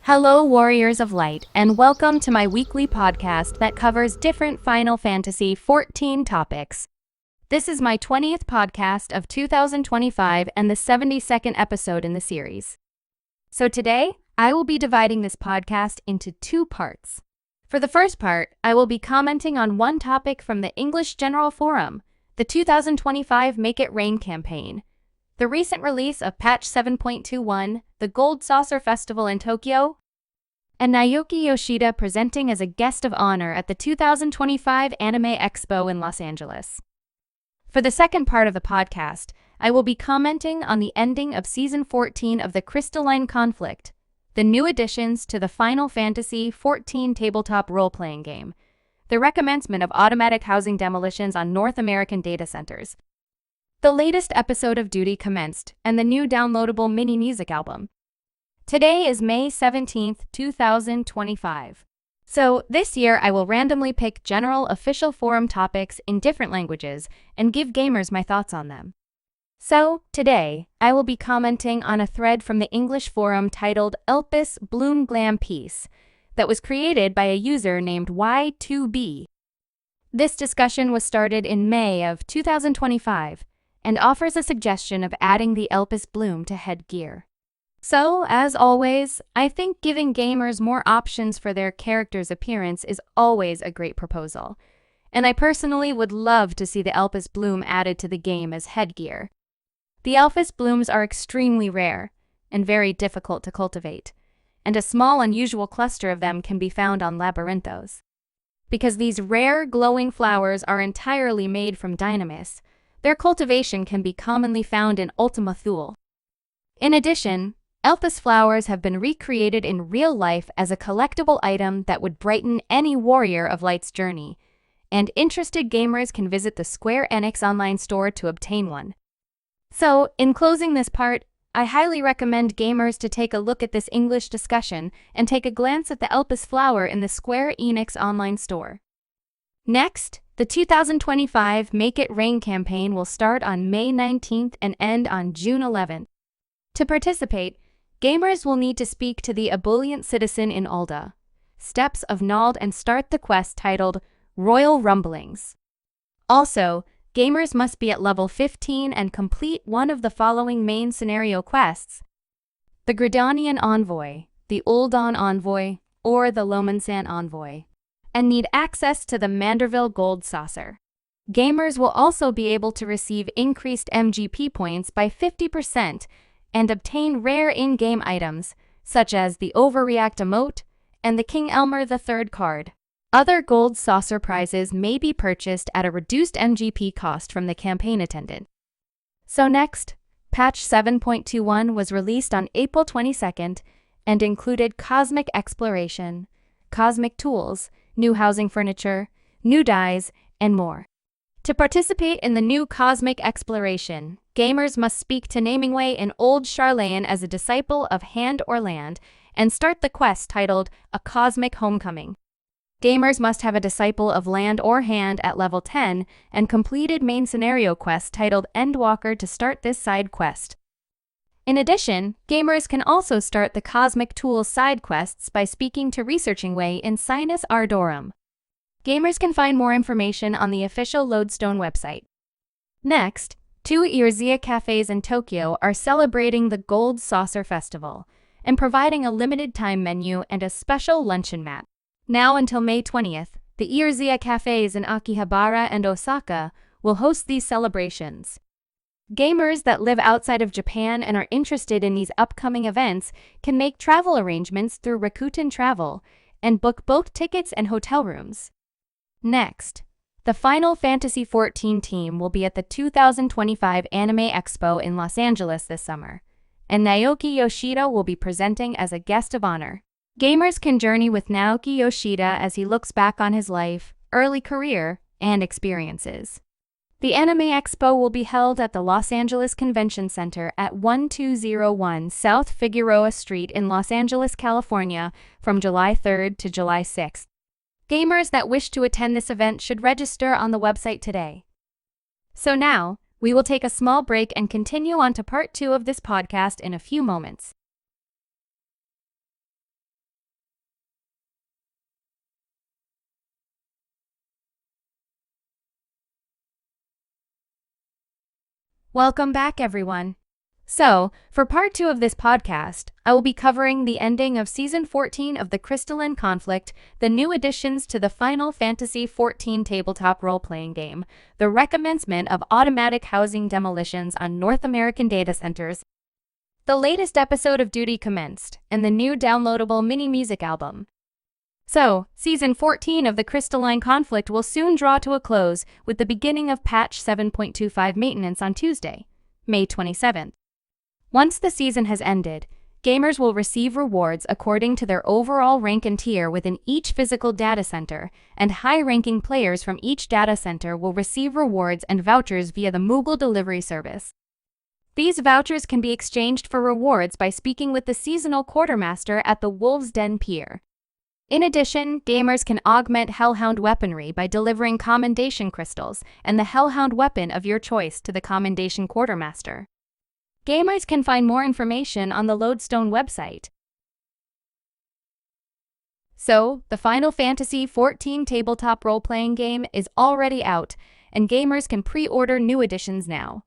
Hello, Warriors of Light, and welcome to my weekly podcast that covers different Final Fantasy XIV topics. This is my 20th podcast of 2025 and the 72nd episode in the series. So today, I will be dividing this podcast into two parts. For the first part, I will be commenting on one topic from the English General Forum, the 2025 Make It Rain campaign, the recent release of Patch 7.21, the Gold Saucer Festival in Tokyo, and Naoki Yoshida presenting as a guest of honor at the 2025 Anime Expo in Los Angeles. For the second part of the podcast, I will be commenting on the ending of Season 14 of the Crystalline conflict, the new additions to the Final Fantasy XIV tabletop role-playing game, the recommencement of automatic housing demolitions on North American data centers, the latest episode of Duty commenced, and the new downloadable mini music album. Today is May 17th, 2025. So, this year I will randomly pick general official forum topics in different languages and give gamers my thoughts on them. So, today, I will be commenting on a thread from the English forum titled Elpis Bloom Glam Piece that was created by a user named Y2B. This discussion was started in May of 2025, and offers a suggestion of adding the Elpis bloom to headgear. So, as always, I think giving gamers more options for their character's appearance is always a great proposal, and I personally would love to see the Elpis bloom added to the game as headgear. The Elpis blooms are extremely rare and very difficult to cultivate, and a small unusual cluster of them can be found on Labyrinthos. Because these rare glowing flowers are entirely made from Dynamis, their cultivation can be commonly found in Ultima Thule. In addition, Elpis flowers have been recreated in real life as a collectible item that would brighten any Warrior of Light's journey, and interested gamers can visit the Square Enix online store to obtain one. So, in closing this part, I highly recommend gamers to take a look at this English discussion and take a glance at the Elpis flower in the Square Enix online store. Next, the 2025 Make It Rain campaign will start on May 19th and end on June 11th. To participate, gamers will need to speak to the ebullient citizen in Ulda, Steps of Nald, and start the quest titled Royal Rumblings. Also, gamers must be at level 15 and complete one of the following main scenario quests: the Gridanian Envoy, the Uldan Envoy, or the Lomansan Envoy, and need access to the Manderville Gold Saucer. Gamers will also be able to receive increased MGP points by 50% and obtain rare in-game items, such as the Overreact emote and the King Elmer III card. Other Gold Saucer prizes may be purchased at a reduced MGP cost from the campaign attendant. So next, Patch 7.21 was released on April 22nd and included Cosmic Exploration, Cosmic Tools, new housing furniture, new dyes, and more. To participate in the new Cosmic Exploration, gamers must speak to Namingway in Old Charlayan as a disciple of Hand or Land and start the quest titled A Cosmic Homecoming. Gamers must have a disciple of Land or Hand at level 10 and completed main scenario quest titled Endwalker to start this side quest. In addition, gamers can also start the Cosmic Tools side quests by speaking to Researching Way in Sinus Ardorum. Gamers can find more information on the official Lodestone website. Next, two Eorzea cafes in Tokyo are celebrating the Gold Saucer Festival and providing a limited-time menu and a special luncheon mat. Now until May 20th, the Eorzea cafes in Akihabara and Osaka will host these celebrations. Gamers that live outside of Japan and are interested in these upcoming events can make travel arrangements through Rakuten Travel and book both tickets and hotel rooms. Next, the Final Fantasy XIV team will be at the 2025 Anime Expo in Los Angeles this summer, and Naoki Yoshida will be presenting as a guest of honor. Gamers can journey with Naoki Yoshida as he looks back on his life, early career, and experiences. The Anime Expo will be held at the Los Angeles Convention Center at 1201 South Figueroa Street in Los Angeles, California, from July 3rd to July 6th. Gamers that wish to attend this event should register on the website today. So now, we will take a small break and continue on to part 2 of this podcast in a few moments. Welcome back, everyone. So, for part 2 of this podcast, I will be covering the ending of Season 14 of the Crystalline conflict, the new additions to the Final Fantasy XIV tabletop role-playing game, the recommencement of automatic housing demolitions on North American data centers, the latest episode of Duty Commenced, and the new downloadable mini-music album. So, Season 14 of the Crystalline conflict will soon draw to a close with the beginning of Patch 7.25 maintenance on Tuesday, May 27th. Once the season has ended, gamers will receive rewards according to their overall rank and tier within each physical data center, and high-ranking players from each data center will receive rewards and vouchers via the Moogle delivery service. These vouchers can be exchanged for rewards by speaking with the seasonal quartermaster at the Wolves' Den Pier. In addition, gamers can augment Hellhound weaponry by delivering commendation crystals and the Hellhound weapon of your choice to the commendation quartermaster. Gamers can find more information on the Lodestone website. So, the Final Fantasy XIV tabletop role-playing game is already out, and gamers can pre-order new editions now.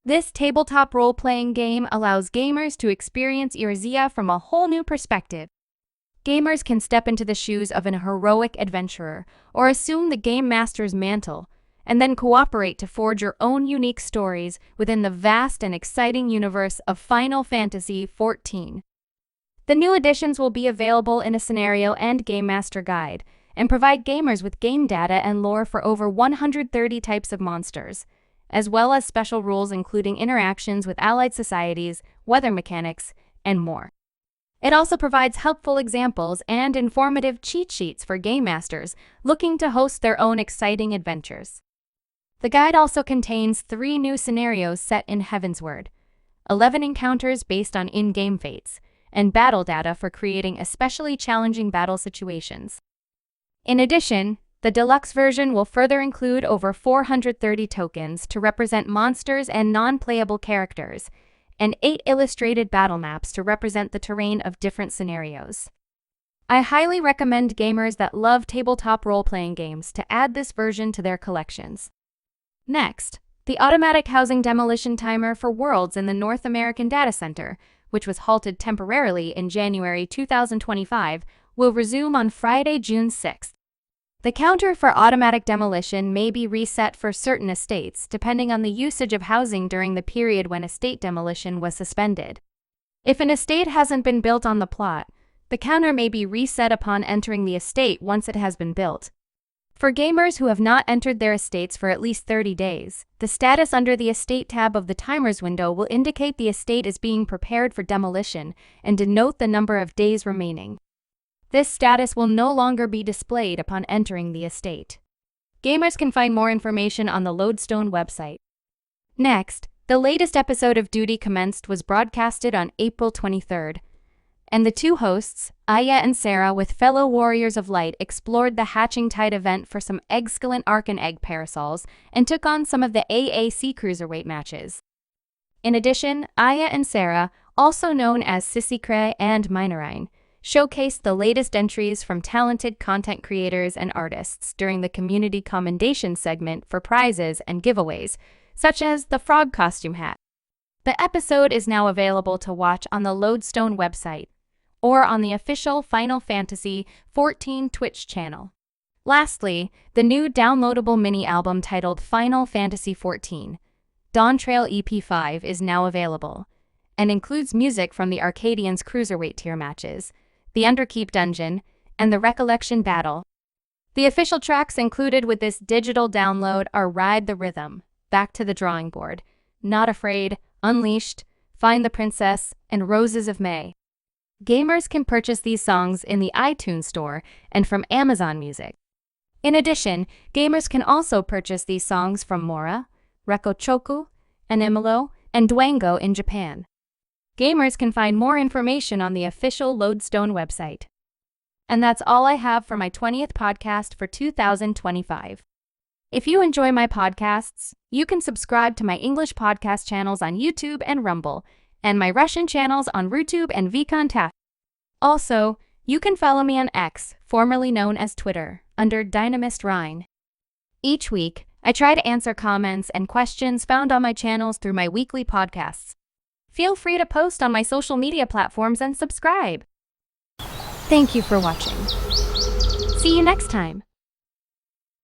This tabletop role-playing game allows gamers to experience Eorzea from a whole new perspective. Gamers can step into the shoes of an heroic adventurer, or assume the Game Master's mantle, and then cooperate to forge your own unique stories within the vast and exciting universe of Final Fantasy XIV. The new editions will be available in a scenario and Game Master guide, and provide gamers with game data and lore for over 130 types of monsters, as well as special rules including interactions with allied societies, weather mechanics, and more. It also provides helpful examples and informative cheat sheets for game masters looking to host their own exciting adventures. The guide also contains 3 new scenarios set in Heavensward, 11 encounters based on in-game fates, and battle data for creating especially challenging battle situations. In addition, the deluxe version will further include over 430 tokens to represent monsters and non-playable characters, and 8 illustrated battle maps to represent the terrain of different scenarios. I highly recommend gamers that love tabletop role-playing games to add this version to their collections. Next, the automatic housing demolition timer for worlds in the North American data center, which was halted temporarily in January 2025, will resume on Friday, June 6th. The counter for automatic demolition may be reset for certain estates depending on the usage of housing during the period when estate demolition was suspended. If an estate hasn't been built on the plot, the counter may be reset upon entering the estate once it has been built. For gamers who have not entered their estates for at least 30 days, the status under the Estate tab of the Timers window will indicate the estate is being prepared for demolition and denote the number of days remaining. This status will no longer be displayed upon entering the estate. Gamers can find more information on the Lodestone website. Next, the latest episode of Duty Commenced was broadcasted on April 23rd, and the 2 hosts, Aya and Sarah with fellow Warriors of Light, explored the Hatching Tide event for some excellent Arc and Egg parasols and took on some of the AAC Cruiserweight matches. In addition, Aya and Sarah, also known as Sissy and Minorine, showcased the latest entries from talented content creators and artists during the Community Commendation segment for prizes and giveaways, such as the frog costume hat. The episode is now available to watch on the Lodestone website, or on the official Final Fantasy XIV Twitch channel. Lastly, the new downloadable mini-album titled Final Fantasy XIV, Dawntrail EP5 is now available, and includes music from the Arcadians Cruiserweight tier matches, the Underkeep Dungeon, and the Recollection Battle. The official tracks included with this digital download are Ride the Rhythm, Back to the Drawing Board, Not Afraid, Unleashed, Find the Princess, and Roses of May. Gamers can purchase these songs in the iTunes Store and from Amazon Music. In addition, gamers can also purchase these songs from Mora, Rekochoku, Anemilo, and Dwango in Japan. Gamers can find more information on the official Lodestone website. And that's all I have for my 20th podcast for 2025. If you enjoy my podcasts, you can subscribe to my English podcast channels on YouTube and Rumble, and my Russian channels on Rutube and VKontakte. Also, you can follow me on X, formerly known as Twitter, under Dynamis Ryne. Each week, I try to answer comments and questions found on my channels through my weekly podcasts. Feel free to post on my social media platforms and subscribe. Thank you for watching. See you next time.